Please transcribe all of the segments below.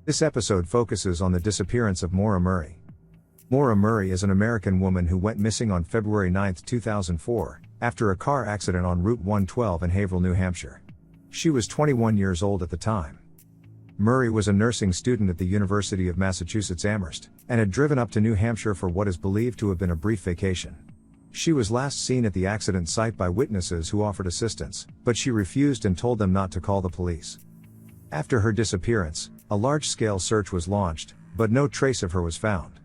This episode focuses on the disappearance of Maura Murray. Maura Murray is an American woman who went missing on February 9, 2004, after a car accident on Route 112 in Haverhill, New Hampshire. She was 21 years old at the time. Murray was a nursing student at the University of Massachusetts Amherst, and had driven up to New Hampshire for what is believed to have been a brief vacation. She was last seen at the accident site by witnesses who offered assistance, but she refused and told them not to call the police. After her disappearance, a large-scale search was launched, but no trace of her was found.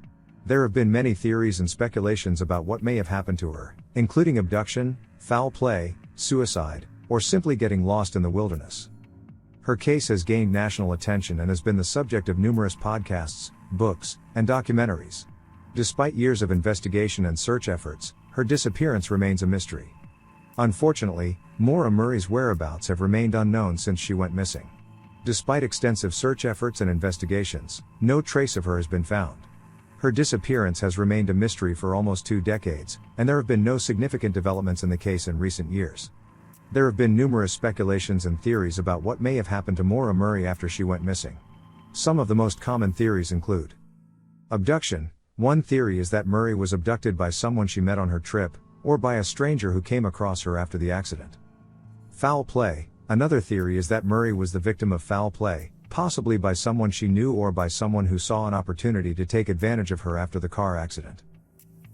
There have been many theories and speculations about what may have happened to her, including abduction, foul play, suicide, or simply getting lost in the wilderness. Her case has gained national attention and has been the subject of numerous podcasts, books, and documentaries. Despite years of investigation and search efforts, her disappearance remains a mystery. Unfortunately, Maura Murray's whereabouts have remained unknown since she went missing. Despite extensive search efforts and investigations, no trace of her has been found. Her disappearance has remained a mystery for almost 2 decades, and there have been no significant developments in the case in recent years. There have been numerous speculations and theories about what may have happened to Maura Murray after she went missing. Some of the most common theories include abduction. One theory is that Murray was abducted by someone she met on her trip, or by a stranger who came across her after the accident. Foul play. Another theory is that Murray was the victim of foul play, possibly by someone she knew or by someone who saw an opportunity to take advantage of her after the car accident.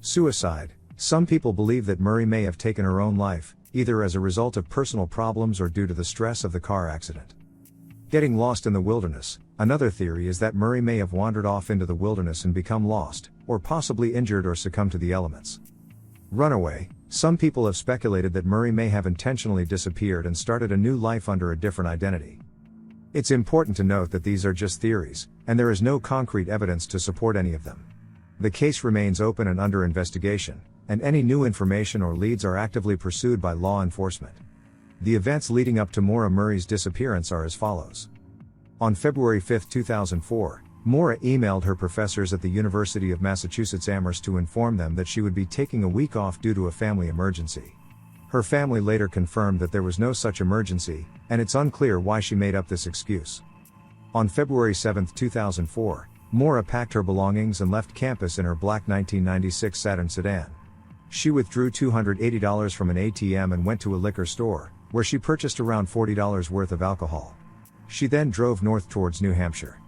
Suicide. Some people believe that Murray may have taken her own life, either as a result of personal problems or due to the stress of the car accident. Getting lost in the wilderness. Another theory is that Murray may have wandered off into the wilderness and become lost, or possibly injured or succumbed to the elements. Runaway. Some people have speculated that Murray may have intentionally disappeared and started a new life under a different identity. It's important to note that these are just theories, and there is no concrete evidence to support any of them. The case remains open and under investigation, and any new information or leads are actively pursued by law enforcement. The events leading up to Maura Murray's disappearance are as follows. On February 5, 2004, Maura emailed her professors at the University of Massachusetts Amherst to inform them that she would be taking a week off due to a family emergency. Her family later confirmed that there was no such emergency, and it's unclear why she made up this excuse. On February 7, 2004, Maura packed her belongings and left campus in her black 1996 Saturn sedan. She withdrew $280 from an ATM and went to a liquor store, where she purchased around $40 worth of alcohol. She then drove north towards New Hampshire.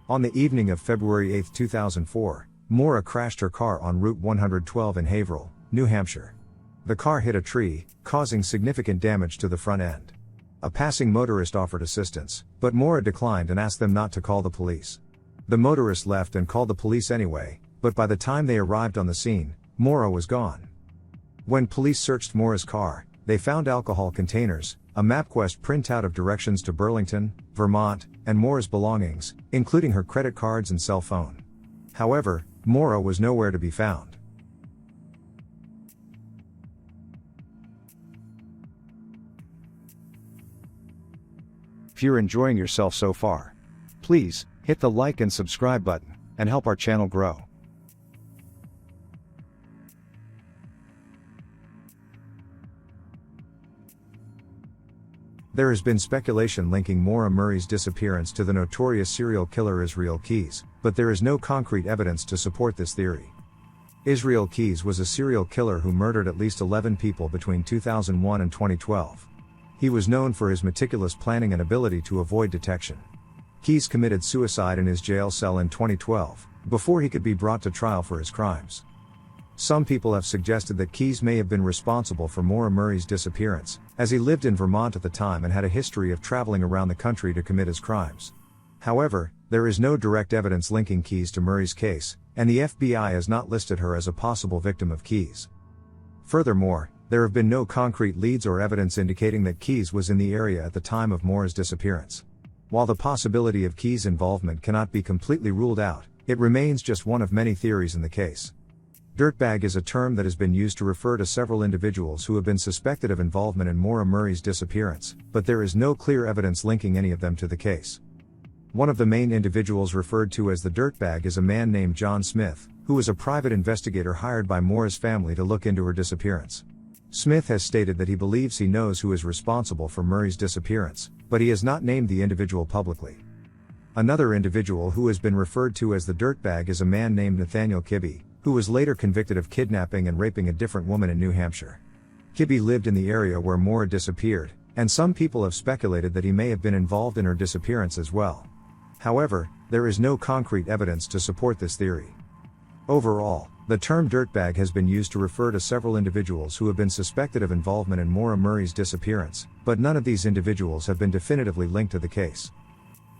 On the evening of February 8, 2004, Maura crashed her car on Route 112 in Haverhill, New Hampshire. The car hit a tree, causing significant damage to the front end. A passing motorist offered assistance, but Maura declined and asked them not to call the police. The motorist left and called the police anyway, but by the time they arrived on the scene, Maura was gone. When police searched Maura's car, they found alcohol containers, a MapQuest printout of directions to Burlington, Vermont, and Maura's belongings, including her credit cards and cell phone. However, Maura was nowhere to be found. If you're enjoying yourself so far, please hit the like and subscribe button, and help our channel grow. There has been speculation linking Maura Murray's disappearance to the notorious serial killer Israel Keyes, but there is no concrete evidence to support this theory. Israel Keyes was a serial killer who murdered at least 11 people between 2001 and 2012. He was known for his meticulous planning and ability to avoid detection. Keyes committed suicide in his jail cell in 2012, before he could be brought to trial for his crimes. Some people have suggested that Keyes may have been responsible for Maura Murray's disappearance, as he lived in Vermont at the time and had a history of traveling around the country to commit his crimes. However, there is no direct evidence linking Keyes to Murray's case, and the FBI has not listed her as a possible victim of Keyes. Furthermore, there have been no concrete leads or evidence indicating that Keyes was in the area at the time of Maura's disappearance. While the possibility of Keyes' involvement cannot be completely ruled out, it remains just one of many theories in the case. Dirtbag is a term that has been used to refer to several individuals who have been suspected of involvement in Maura Murray's disappearance, but there is no clear evidence linking any of them to the case. One of the main individuals referred to as the Dirtbag is a man named John Smith, who was a private investigator hired by Maura's family to look into her disappearance. Smith has stated that he believes he knows who is responsible for Murray's disappearance, but he has not named the individual publicly. Another individual who has been referred to as the dirtbag is a man named Nathaniel Kibbe, who was later convicted of kidnapping and raping a different woman in New Hampshire. Kibbe lived in the area where Maura disappeared, and some people have speculated that he may have been involved in her disappearance as well. However, there is no concrete evidence to support this theory. Overall, the term dirtbag has been used to refer to several individuals who have been suspected of involvement in Maura Murray's disappearance, but none of these individuals have been definitively linked to the case.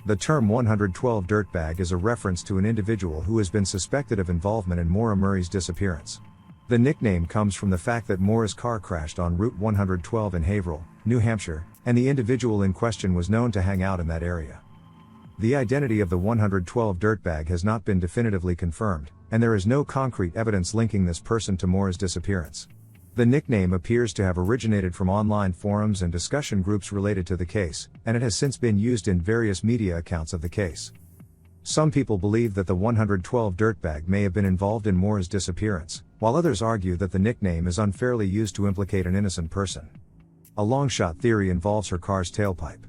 The term 112 dirtbag is a reference to an individual who has been suspected of involvement in Maura Murray's disappearance. The nickname comes from the fact that Maura's car crashed on Route 112 in Haverhill, New Hampshire, and the individual in question was known to hang out in that area. The identity of the 112 dirtbag has not been definitively confirmed, and there is no concrete evidence linking this person to Maura's disappearance. The nickname appears to have originated from online forums and discussion groups related to the case, and it has since been used in various media accounts of the case. Some people believe that the 112 dirtbag may have been involved in Maura's disappearance, while others argue that the nickname is unfairly used to implicate an innocent person. A longshot theory involves her car's tailpipe.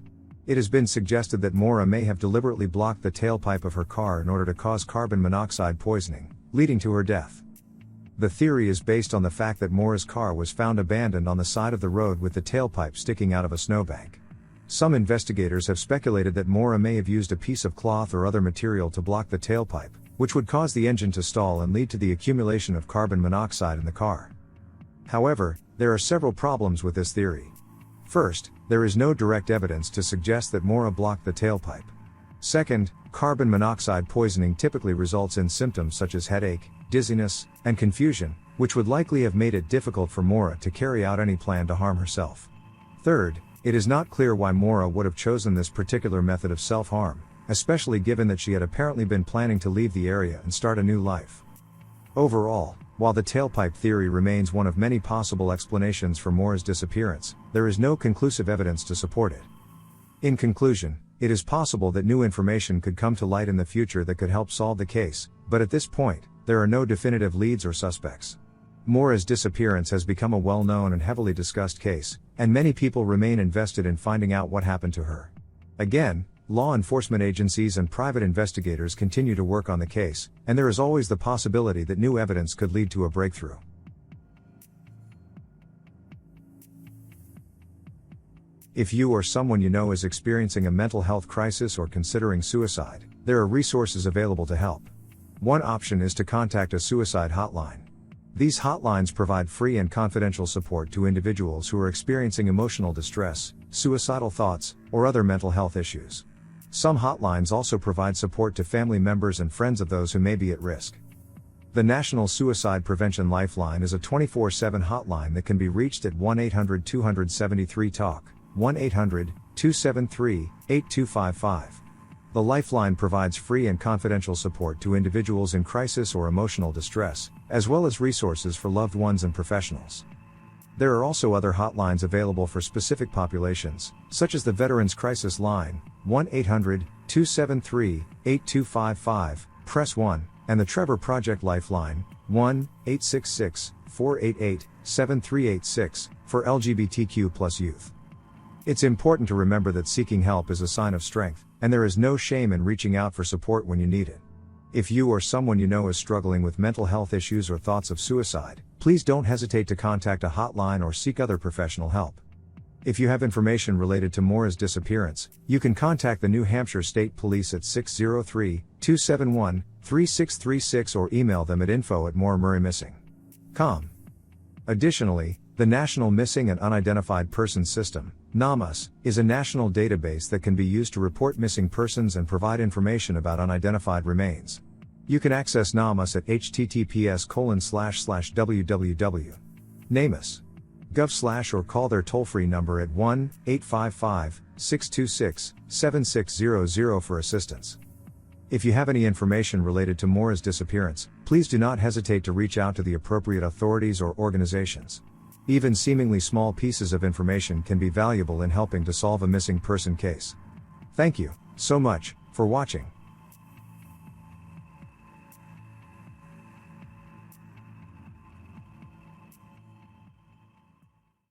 It has been suggested that Maura may have deliberately blocked the tailpipe of her car in order to cause carbon monoxide poisoning, leading to her death. The theory is based on the fact that Maura's car was found abandoned on the side of the road with the tailpipe sticking out of a snowbank. Some investigators have speculated that Maura may have used a piece of cloth or other material to block the tailpipe, which would cause the engine to stall and lead to the accumulation of carbon monoxide in the car. However, there are several problems with this theory. First, there is no direct evidence to suggest that Maura blocked the tailpipe. Second, carbon monoxide poisoning typically results in symptoms such as headache, dizziness, and confusion, which would likely have made it difficult for Maura to carry out any plan to harm herself. Third, it is not clear why Maura would have chosen this particular method of self-harm, especially given that she had apparently been planning to leave the area and start a new life. Overall, while the tailpipe theory remains one of many possible explanations for Maura's disappearance, there is no conclusive evidence to support it. In conclusion, it is possible that new information could come to light in the future that could help solve the case, but at this point, there are no definitive leads or suspects. Maura's disappearance has become a well-known and heavily discussed case, and many people remain invested in finding out what happened to her. Again, law enforcement agencies and private investigators continue to work on the case, and there is always the possibility that new evidence could lead to a breakthrough. If you or someone you know is experiencing a mental health crisis or considering suicide, there are resources available to help. One option is to contact a suicide hotline. These hotlines provide free and confidential support to individuals who are experiencing emotional distress, suicidal thoughts, or other mental health issues. Some hotlines also provide support to family members and friends of those who may be at risk. The National Suicide Prevention Lifeline is a 24/7 hotline that can be reached at 1-800-273-TALK, 1-800-273-8255. The Lifeline provides free and confidential support to individuals in crisis or emotional distress, as well as resources for loved ones and professionals. There are also other hotlines available for specific populations, such as the Veterans Crisis Line, 1-800-273-8255, press 1, and the Trevor Project Lifeline, 1-866-488-7386, for LGBTQ+ youth. It's important to remember that seeking help is a sign of strength, and there is no shame in reaching out for support when you need it. If you or someone you know is struggling with mental health issues or thoughts of suicide, please don't hesitate to contact a hotline or seek other professional help. If you have information related to Maura's disappearance, you can contact the New Hampshire State Police at 603-271-3636 or email them at info@mauramurraymissing.com. Additionally, the National Missing and Unidentified Persons System, NAMUS, is a national database that can be used to report missing persons and provide information about unidentified remains. You can access NAMUS at https://www.namus.gov/ or call their toll-free number at 1-855-626-7600 for assistance. If you have any information related to Maura's disappearance, please do not hesitate to reach out to the appropriate authorities or organizations. Even seemingly small pieces of information can be valuable in helping to solve a missing person case. Thank you so much for watching.